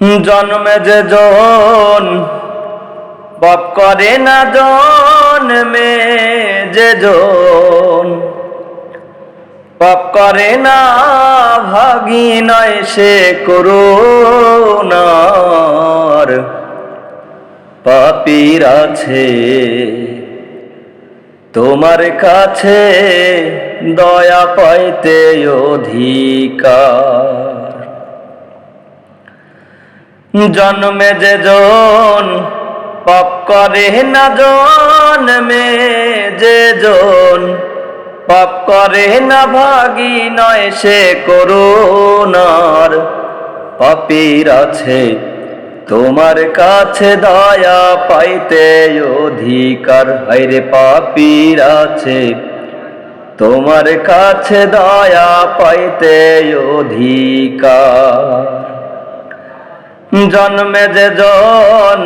জন্মে যে জন পাপ করে না, জন্মে যে জন পাপ করে না, ভাগী নয় সে করুণার পাপীর আছে তোমার কাছে দয়া পাইতে অধিকার। জন্মে যে জন পাপ করে না, জন্মে যে জন পাপ করে না, ভাগী নয় সে করুণার পাপীর আছে তোমার কাছে দয়া পাইতে অধিকার। হায়রে পাপীর আছে তোমার কাছে দয়া পাইতে অধিকার। জন্মে যে জন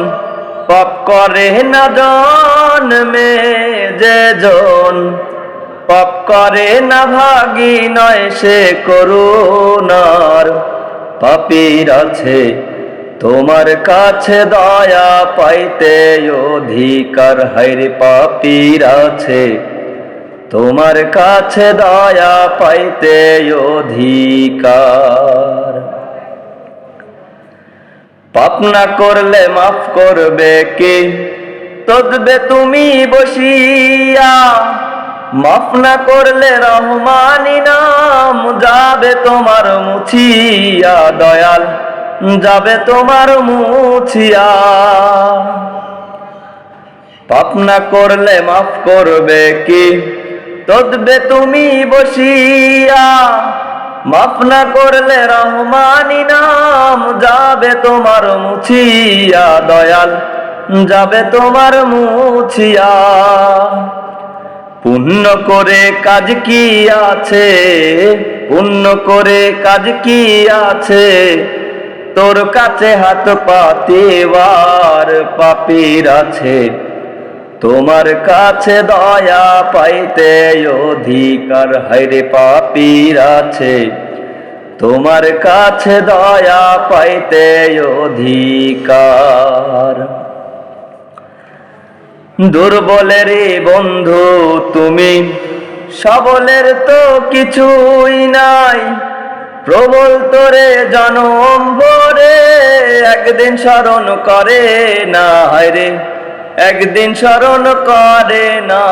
পাপ করে না, জন্মে যে জন পাপ করে না, ভাগী নয় সে করুণার পাপীর আছে তোমার কাছে দয়া পাইতে অধিকার। হায়রে পাপীর আছে তোমার কাছে দয়া পাইতে অধিকার। পাপ না করলে মাফ করবে কে, তদবে তুমি বসিয়া। মাফ না করলে রহমানি নাম যাবে তোমার মুছিয়া, দয়াল যাবে তোমার মুছিয়া। পাপ না করলে মাফ করবে কে, তদবে তুমি বসিয়া। মাফ না করলে রহমানি নাম যাবে তোমার মুছিয়া, দয়াল যাবে তোমার মুছিয়া। পুণ্য করে কাজ কি আছে, পুণ্য করে কাজ কি আছে, তোর কাছে হাত পাতিবার পাপীর আছে তোমার কাছে দয়া পাইতে অধিকার। হায়রে পাপীর আছে তোমার কাছে দয়া পাইতে অধিকার। দুর্বলের বন্ধু তুমি, সবলের তো কিছুই নাই। প্রবল তোরে জনম ভরে একদিন স্মরণ করে না, হায়রে একদিন স্মরণ করে না।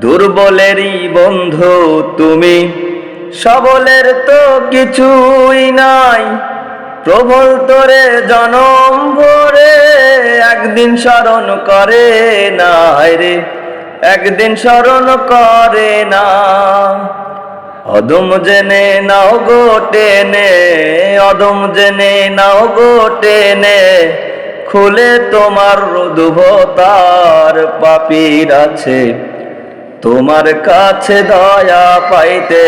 দুর্বলেরই বন্ধু তুমি, সবলের তো কিছুই নাই। প্রবল তোরে জনম ভরে একদিন স্মরণ করে না, হায়রে একদিন স্মরণ করে না। অদম জেনে নাও গো টেনে, অদম জেনে নাও গো টেনে, খুলে তোমার রুদ্ধতার পাপীর আছে তোমার কাছে দয়া পাইতে